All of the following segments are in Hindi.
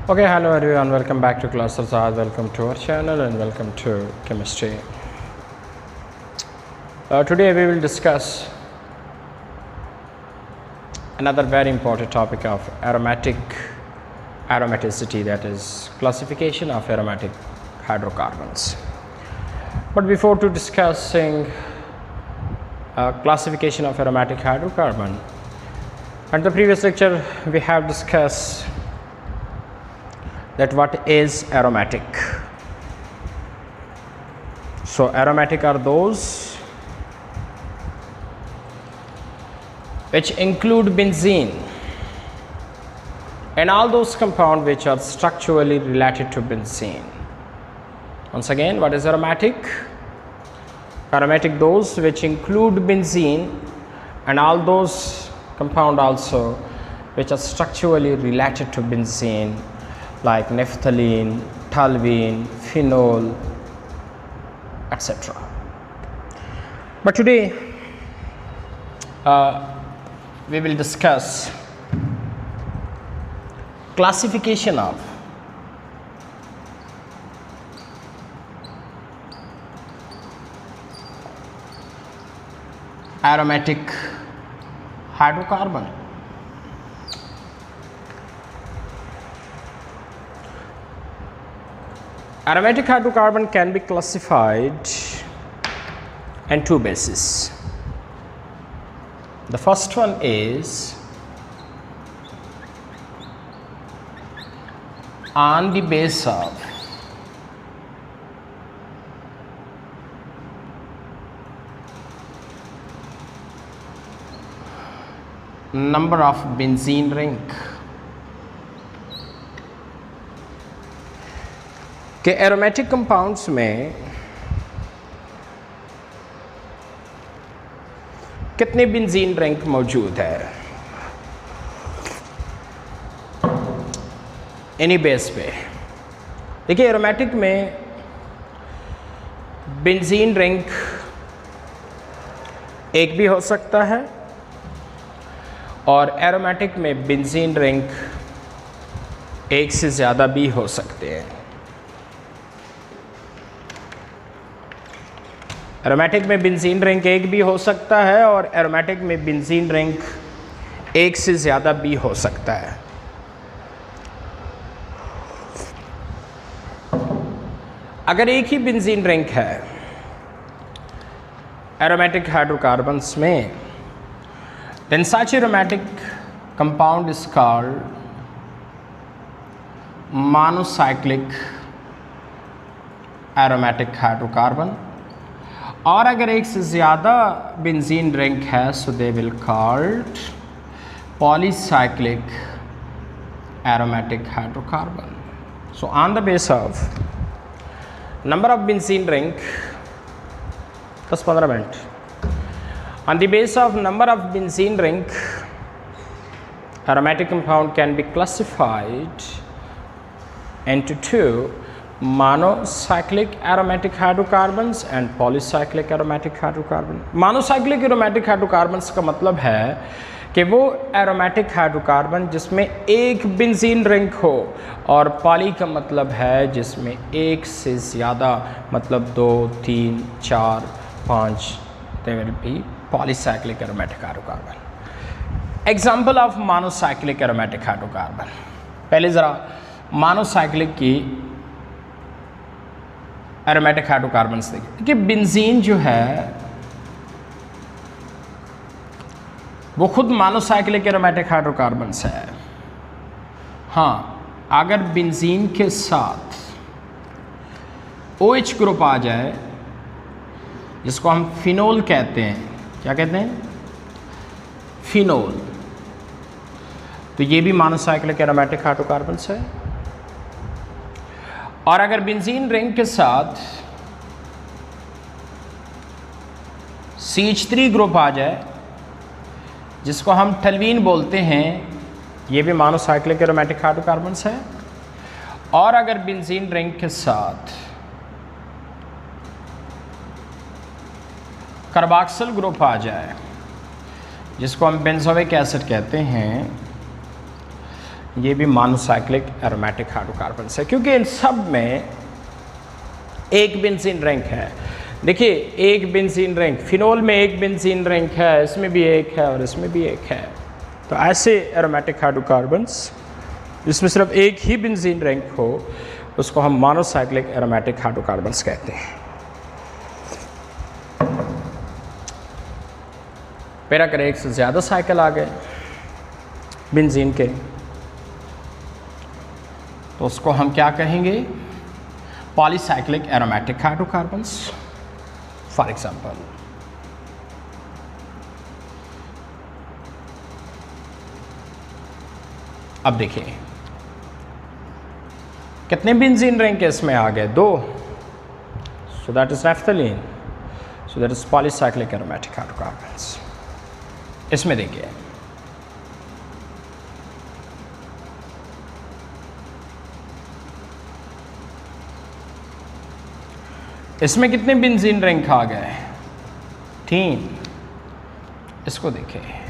Okay, hello everyone, welcome back to Class Azad, welcome to our channel and welcome to chemistry. Today we will discuss another very important topic of aromaticity, that is classification of aromatic hydrocarbons. But before to discussing classification of aromatic hydrocarbon, at the previous lecture we have discussed that what is aromatic. So aromatic are those which include benzene and all those compounds which are structurally related to benzene. Once again, what is aromatic? Aromatic those which include benzene and all those compounds also which are structurally related to benzene, like naphthalene, toluene, phenol, etc. But today we will discuss classification of aromatic hydrocarbon. Aromatic hydrocarbon can be classified on two bases. The first one is on the base of number of benzene ring के एरोमेटिक कंपाउंड्स में कितने बेंजीन रिंग मौजूद है, एनी बेस पे। देखिए, एरोमेटिक में बेंजीन रिंग एक भी हो सकता है और एरोमेटिक में बेंजीन रिंग एक से ज़्यादा भी हो सकते हैं। एरोमेटिक में बेंजीन रिंग एक भी हो सकता है और एरोमेटिक में बेंजीन रिंग एक से ज़्यादा भी हो सकता है। अगर एक ही बेंजीन रिंग है एरोमेटिक हाइड्रोकार्बन्स में, then such aromatic compound is called monocyclic aromatic hydrocarbon. और अगर एक से ज़्यादा बेंजीन रिंग है, so they will called polycyclic aromatic hydrocarbon. So on the base of number of benzene ring, 10-15 minute, on the base of number of benzene ring, aromatic compound can be classified into two: monocyclic aromatic hydrocarbons and polycyclic aromatic hydrocarbon. monocyclic aromatic hydrocarbons का मतलब है कि वो एरोमेटिक हाइड्रोकार्बन जिसमें एक बेंजीन रिंग हो, और पॉली का मतलब है जिसमें एक से ज़्यादा, मतलब 2, 3, 4, 5, they will be polycyclic aromatic hydrocarbon. Example of monocyclic aromatic hydrocarbon. पहले ज़रा मोनोसाइक्लिक की एरोमेटिक हाइड्रोकार्बन्स देखिए कि बेंजीन जो है वो खुद मोनोसाइक्लिक एरोमेटिक हाइड्रोकार्बन्स है। हाँ, अगर बेंजीन के साथ OH ग्रुप आ जाए, जिसको हम फिनोल कहते हैं, क्या कहते हैं, फिनोल, तो ये भी मोनोसाइक्लिक एरोमेटिक हाइड्रोकार्बन्स है। और अगर बेंजीन रिंग के साथ CH3 ग्रुप आ जाए, जिसको हम टलवीन बोलते हैं, ये भी मोनोसाइक्लिक एरोमेटिक हाइड्रोकार्बन्स है। और अगर बेंजीन रिंग के साथ कार्बोक्सिल ग्रुप आ जाए, जिसको हम बेंजोइक एसिड कहते हैं, ये भी मोनोसाइक्लिक एरोमेटिक हाइड्रोकार्बन्स है, क्योंकि इन सब में एक बेंजीन रिंग है। देखिए एक बेंजीन रिंग, फिनोल में एक बेंजीन रिंग है, इसमें भी एक है और इसमें भी एक है। तो ऐसे एरोमेटिक हाइड्रोकार्बन्स जिसमें सिर्फ एक ही बेंजीन रिंग हो उसको हम मोनोसाइक्लिक एरोमेटिक हाइड्रोकार्बन्स कहते हैं। फिर अगर एक से ज़्यादा साइकिल आ गए बेंजीन के तो उसको हम क्या कहेंगे? Polycyclic aromatic hydrocarbons. For example अब देखिए कितने बेंजीन रिंग के इसमें आ गए? 2। सो that is naphthalene, so that is polycyclic aromatic hydrocarbons. इसमें देखिए इसमें कितने बेंजीन रिंग आ गए? 3। इसको देखिए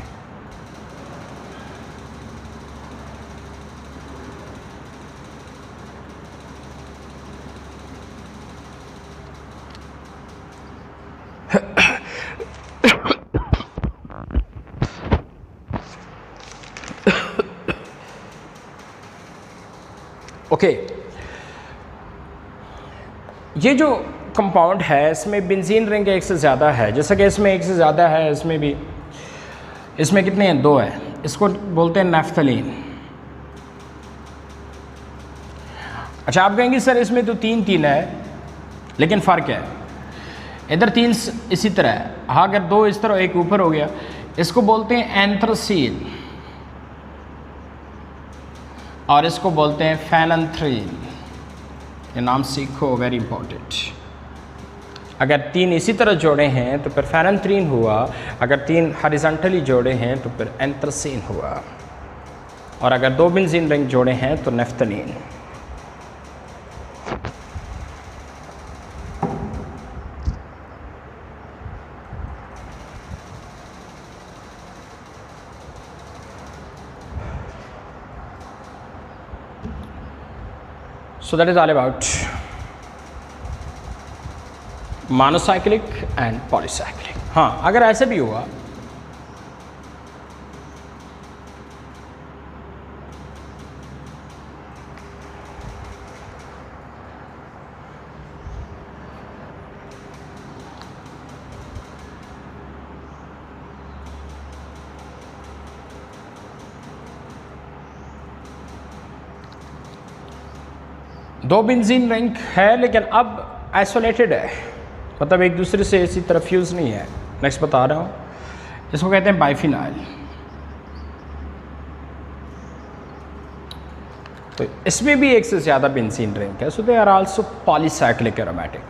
ओके ये जो कंपाउंड है इसमें बेंजीन रिंग एक से ज़्यादा है, जैसा कि इसमें एक से ज़्यादा है, इसमें भी। इसमें कितने हैं? 2 है। इसको बोलते हैं नैफ्थलीन। अच्छा आप कहेंगे सर इसमें तो 3 है, लेकिन फ़र्क है। इधर 3 इसी तरह है, हाँ अगर 2 इस तरह एक ऊपर हो गया, इसको बोलते हैं एंथ्रासीन और इसको बोलते हैं फेनंथ्रीन। ये नाम सीखो, वेरी इंपॉर्टेंट। अगर 3 इसी तरह जोड़े हैं तो फिर फेनंथ्रीन हुआ, अगर 3 हॉरिजॉन्टली जोड़े हैं तो फिर एंथ्रासीन हुआ, और अगर 2 बेंजीन रिंग जोड़े हैं तो naphthalene. So that is all about monocyclic and polycyclic। हाँ अगर ऐसे भी हुआ दो बेंजीन रिंग है लेकिन अब आइसोलेटेड है, मतलब एक दूसरे से इसी तरह फ्यूज़ नहीं है। नेक्स्ट बता रहा हूँ, इसको कहते हैं बाइफिनाइल। तो इसमें भी एक से ज़्यादा बेंजीन रिंग है, so they are also polycyclic aromatic.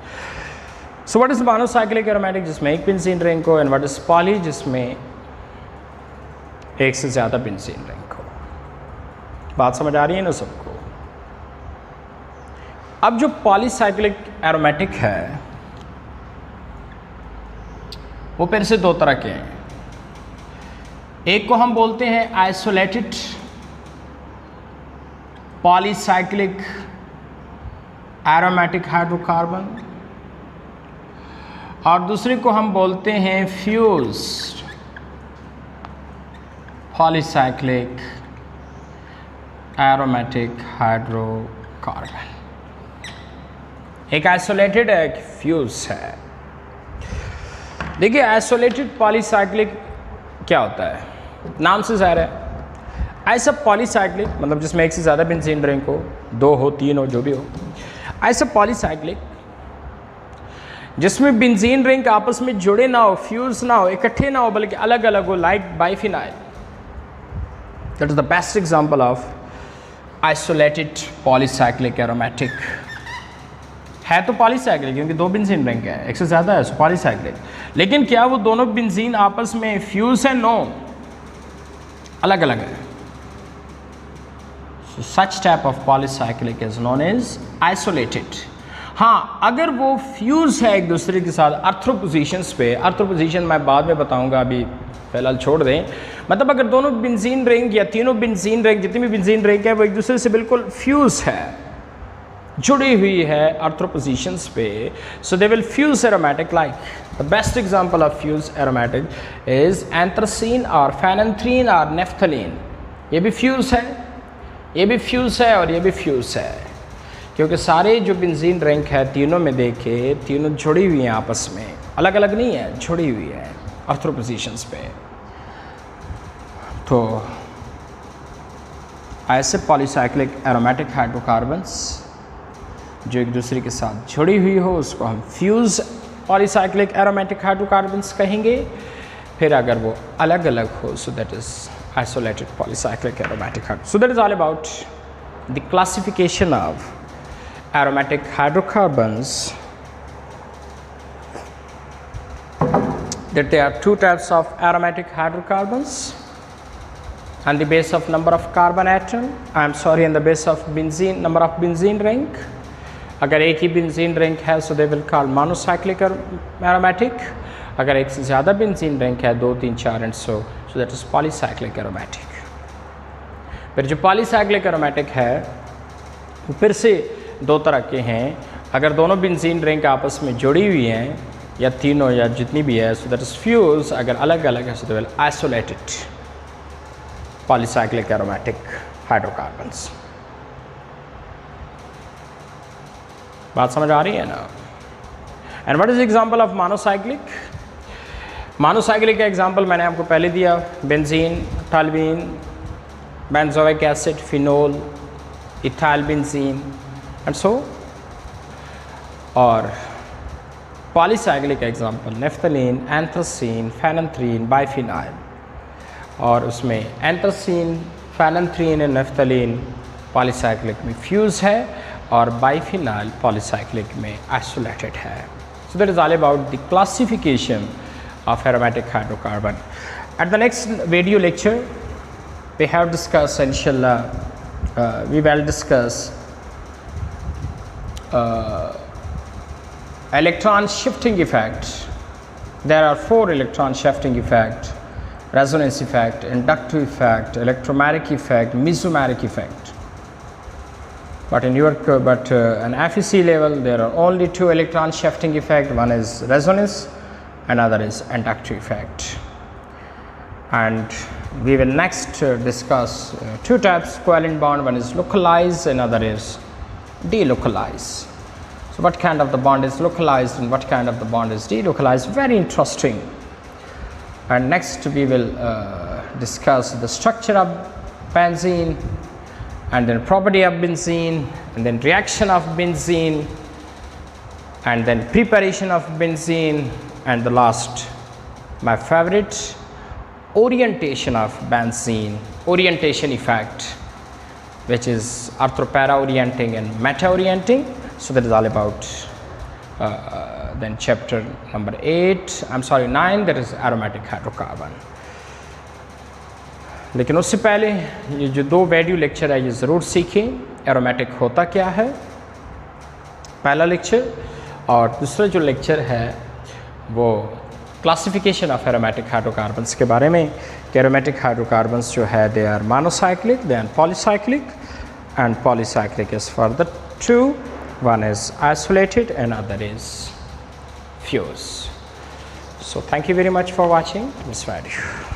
So what is monocyclic aromatic, जिसमें एक बेंजीन रिंग हो, एंड व्हाट इज पॉली, जिसमें एक से ज़्यादा बेंजीन रिंग हो। बात समझ आ रही है ना सबको? अब जो पॉलीसाइक्लिक एरोमेटिक है वो फिर से 2 तरह के हैं। एक को हम बोलते हैं आइसोलेटेड पॉलीसाइक्लिक एरोमेटिक हाइड्रोकार्बन, और दूसरे को हम बोलते हैं फ्यूज्ड पॉलीसाइक्लिक एरोमेटिक हाइड्रोकार्बन। एक आइसोलेटेड है, एक फ्यूज है। देखिए आइसोलेटेड पॉलीसाइक्लिक क्या होता है, नाम से ज़ाहिर है। ऐसा पॉलीसाइक्लिक मतलब जिसमें एक से ज़्यादा बेंजीन रिंग हो, 2 हो, 3 हो, जो भी हो। ऐसा पॉलीसाइक्लिक जिसमें बेंजीन रिंग आपस में जुड़े ना हो, फ्यूज ना हो, इकट्ठे ना हो, बल्कि अलग अलग हो, like biphenyl. That is the best example of isolated polycyclic aromatic. है तो पॉलीसाइक्लिक क्योंकि 2 बेंजीन रिंग है, एक से ज़्यादा है, सो पॉलीसाइक्लिक। लेकिन क्या वो दोनों बेंजीन आपस में फ्यूज है? नो, अलग अलग है। So such type of polycyclic is known as isolated. हाँ अगर वो फ्यूज है एक दूसरे के साथ अर्थ्रो पोजिशंस पे, अर्थ्रो पोजिशन मैं बाद में बताऊंगा, अभी फिलहाल छोड़ दें। मतलब अगर दोनों बेंजीन रिंग या तीनों बेंजीन रिंग, जितनी भी बेंजीन रिंग है वो एक दूसरे से बिल्कुल फ्यूज़ है, जुड़ी हुई है अर्थो पोजिशंस पे, so they will fuse aromatic like. The best example of fuse aromatic is anthracene और फेनेंथ्रीन और नेफ्थलीन। ये भी फ्यूज है, ये भी फ्यूज है और ये भी फ्यूज है, क्योंकि सारे जो बेंजीन रिंग है तीनों में देखे तीनों जुड़ी हुई हैं आपस में, अलग अलग नहीं है, जुड़ी हुई है अर्थो पोजिशंस पे। तो ऐसे पॉलीसाइक्लिक एरोमेटिक हाइड्रोकार्बन्स जो एक दूसरे के साथ जुड़ी हुई हो उसको हम फ्यूज पॉलीसाइक्लिक एरोमेटिक हाइड्रोकार्बन्स कहेंगे। फिर अगर वो अलग अलग हो, सो that is isolated polycyclic aromatic hydro. So that is all about the classification of aromatic hydrocarbons, that there are two types of aromatic hydrocarbons on the base of number of carbon atom, on the base of benzene, number of benzene ring. अगर एक ही बेंजीन रिंग है so they will call monocyclic aromatic. अगर एक से ज़्यादा बेंजीन रिंग है, 2, 3, 4 and so that is polycyclic aromatic. फिर जो पॉलीसाइक्लिक एरोमेटिक है वो फिर से दो तरह के हैं। अगर दोनों बेंजीन रिंग आपस में जुड़ी हुई हैं या तीनों या जितनी भी है, सो दैट इज फ्यूज। अगर अलग अलग है so they will isolated polycyclic aromatic hydrocarbons. बात समझ आ रही है ना? And what is example of monocyclic? Monocyclic का एग्जांपल मैंने आपको पहले दिया, benzene, toluene, benzoic acid, phenol, ethyl benzene and so. और पॉलीसाइक्लिक का example naphthalene, anthracene, phenanthrene, biphenyl. और उसमें anthracene, phenanthrene and naphthalene polycyclic में फ्यूज है और बाइफिनाइल पॉलीसाइक्लिक में आइसोलेटेड है। So that is all about the classification of aromatic hydrocarbon. At the next video lecture we have discuss इंशाल्लाह we will discuss electron shifting effect. There are 4 electron shifting effect: resonance effect, inductive effect, electromagnetic effect, mesomeric effect. But in an FEC level there are only 2 electron shifting effect. One is resonance, another is inductive effect. And we will next discuss 2 types covalent bond. One is localized, another is delocalized. So what kind of the bond is localized and what kind of the bond is delocalized? Very interesting. And next we will discuss the structure of benzene, and then property of benzene, and then reaction of benzene, and then preparation of benzene, and the last, my favorite, orientation of benzene, orientation effect, which is orthopara orienting and meta orienting. So that is all about then chapter number 9, that is aromatic hydrocarbon. लेकिन उससे पहले ये जो 2 वीडियो लेक्चर है ये ज़रूर सीखें एरोमेटिक होता क्या है, पहला लेक्चर। और दूसरा जो लेक्चर है वो क्लासिफिकेशन ऑफ एरोमेटिक हाइड्रोकार्बन्स के बारे में कि एरोमेटिक हाइड्रोकार्बन्स जो है they are monocyclic, they are polycyclic, and polycyclic is for the 2. One is isolated and other is fused. So thank you very much for watching this video.